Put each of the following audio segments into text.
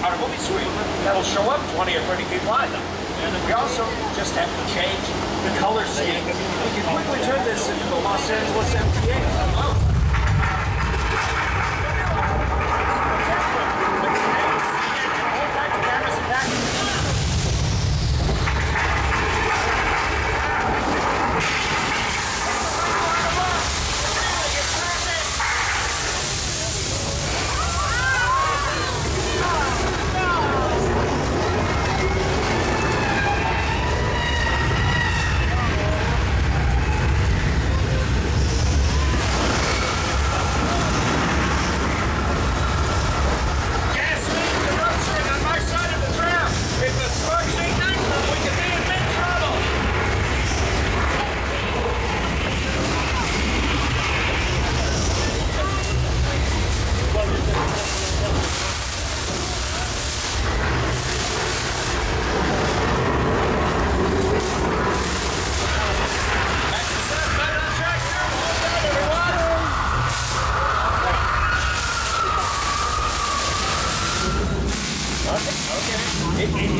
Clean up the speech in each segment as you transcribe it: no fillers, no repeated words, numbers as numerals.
on a movie screen that'll show up 20 or 30 feet wide, though. And we also just have to change the color scheme. We can quickly turn this into the Los Angeles MTA. Oh.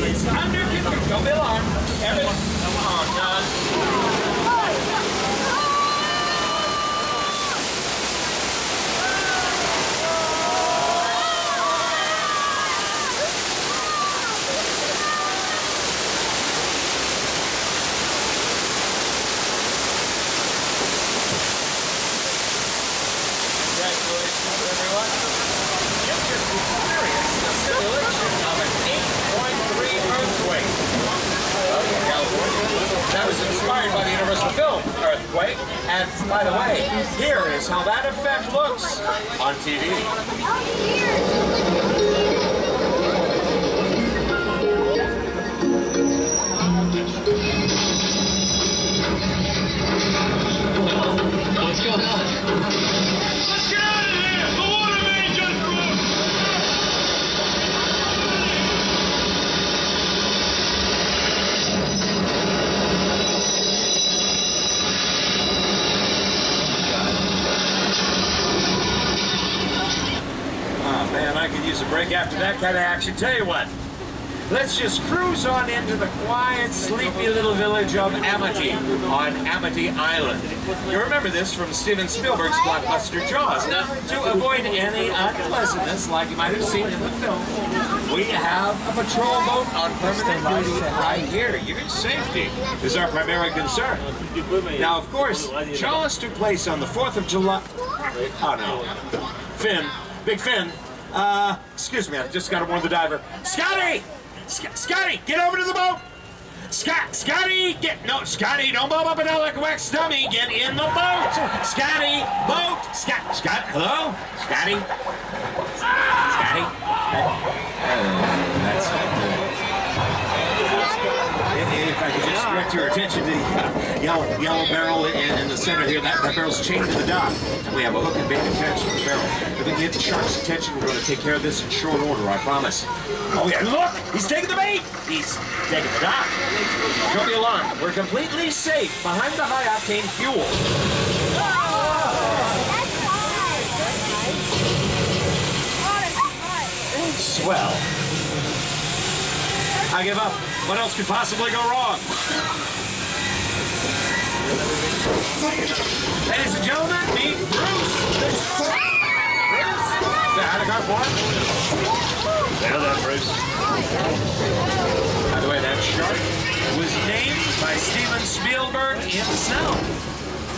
It's under control. Don't be alarmed. Everyone, come on, Congratulations, everyone. You just experienced the simulation of an 8.3 earthquake. That was inspired by the Universal Film earthquake. And by the way, here is how that effect looks on TV. What's going on? Let's get out of here! The water main just broke! Oh man, I could use a break after that kind of action. Tell you what, let's just cruise on into the quiet, sleepy little village of Amity on Amity Island. You remember this from Steven Spielberg's blockbuster Jaws. Now, to avoid any unpleasantness like you might have seen in the film, we have a patrol boat on permanent duty right here. Your safety is our primary concern. Now, of course, Jaws took place on the 4th of July. Oh no. Finn. Big Finn. Excuse me, I've just got to warn the diver. Scotty! Scotty, get over to the boat! Scotty, Scotty, don't bob up and down like a wax dummy. Get in the boat! Scotty, boat! Scott, hello? Scotty? Scotty? That's it. If I could just direct your attention to the yellow barrel in the center here. That barrel's chained to the dock. We have a hook and bait attached to the barrel. If we can get the shark's attention, we're going to take care of this in short order, I promise. Oh yeah, look! He's taking the bait! He's taking the dock. Don't be alarmed. We're completely safe behind the high-octane fuel. Swell. I give up. What else could possibly go wrong? Ladies and gentlemen, meet Bruce. Bruce? The Anagar Farm? Nailed that, Bruce. By the way, that shark was named by Steven Spielberg himself.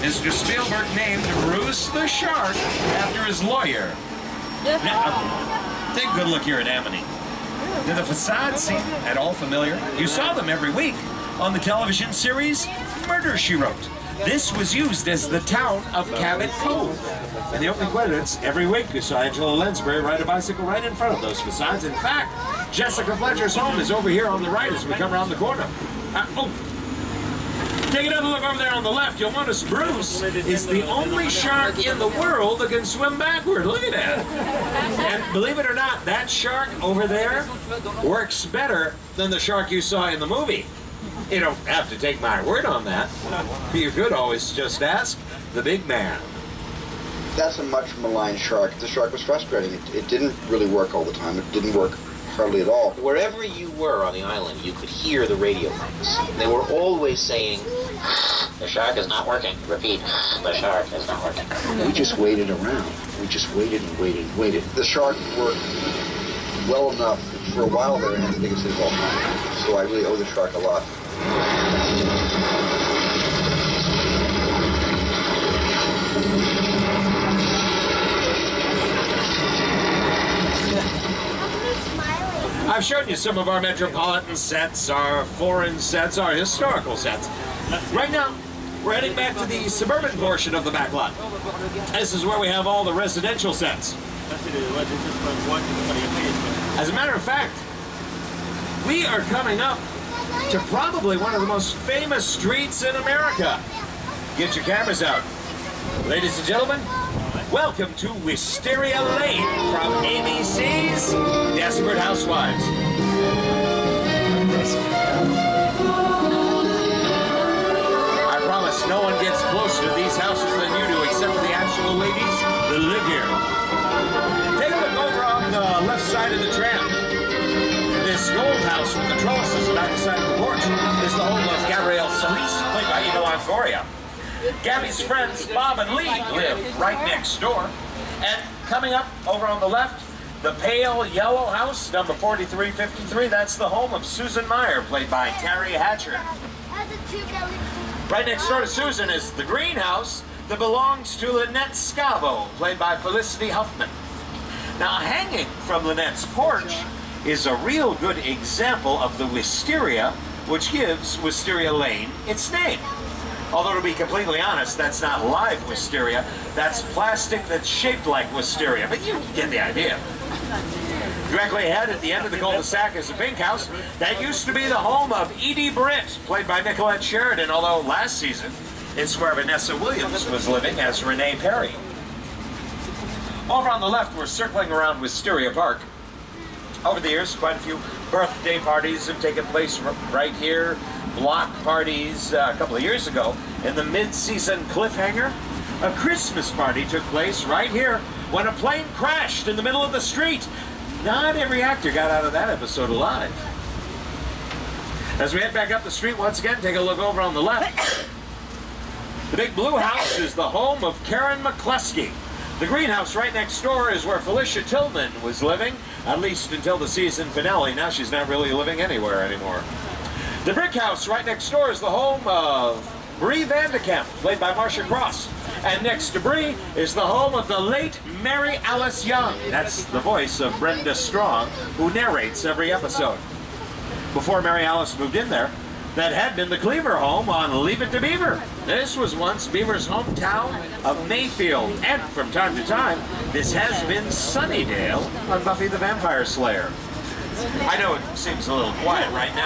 Mr. Spielberg named Bruce the Shark after his lawyer. Now, take a good look here at Amity. Do the facades seem at all familiar? You saw them every week on the television series Murder, She Wrote. This was used as the town of Cabot Cove. In the opening credits, every week you saw Angela Lansbury ride a bicycle right in front of those facades. In fact, Jessica Fletcher's home is over here on the right as we come around the corner. Take another look over there on the left. You'll notice Bruce is the only shark in the world that can swim backward. Look at that. And believe it or not, that shark over there works better than the shark you saw in the movie. You don't have to take my word on that. You could always just ask the big man. That's a much maligned shark. The shark was frustrating. It didn't really work all the time. It didn't work hardly at all. Wherever you were on the island, you could hear the radio mics. They were always saying, "The shark is not working. Repeat, the shark is not working." We just waited around. We just waited and waited and waited. The shark worked well enough for a while there, and I think it's his all time. So I really owe the shark a lot. I've shown you some of our metropolitan sets, our foreign sets, our historical sets. Right now, we're heading back to the suburban portion of the back lot. This is where we have all the residential sets. As a matter of fact, we are coming up to probably one of the most famous streets in America. Get your cameras out. Ladies and gentlemen, welcome to Wisteria Lane from ABC's Desperate Housewives. I promise no one gets closer to these houses than you do, except for the actual ladies that live here. Take a look over on the left side of the tram. This gold house with the trellises back the side of the porch is the home of Gabrielle Solis, played by Eva Longoria. Gabby's friends Bob and Lee live right next door. And coming up over on the left, the pale yellow house, number 4353, that's the home of Susan Meyer, played by Terry Hatcher. Right next door to Susan is the greenhouse that belongs to Lynette Scavo, played by Felicity Huffman. Now, hanging from Lynette's porch is a real good example of the wisteria, which gives Wisteria Lane its name. Although, to be completely honest, that's not live wisteria. That's plastic that's shaped like wisteria, but you get the idea. Directly ahead at the end of the cul-de-sac is the pink house. That used to be the home of Edie Britt, played by Nicolette Sheridan, although last season it's where Vanessa Williams was living as Renee Perry. Over on the left, we're circling around Wisteria Park. Over the years, quite a few birthday parties have taken place right here. Block parties a couple of years ago. In the mid-season cliffhanger, a Christmas party took place right here when a plane crashed in the middle of the street. Not every actor got out of that episode alive. As we head back up the street once again, take a look over on the left. The big blue house is the home of Karen McCluskey. The greenhouse right next door is where Felicia Tillman was living, at least until the season finale. Now she's not really living anywhere anymore. The brick house right next door is the home of Bree Vandekamp, played by Marcia Cross. And next to Bree is the home of the late Mary Alice Young. That's the voice of Brenda Strong, who narrates every episode. Before Mary Alice moved in there, that had been the Cleaver home on Leave It to Beaver. This was once Beaver's hometown of Mayfield. And from time to time, this has been Sunnydale on Buffy the Vampire Slayer. I know it seems a little quiet right now.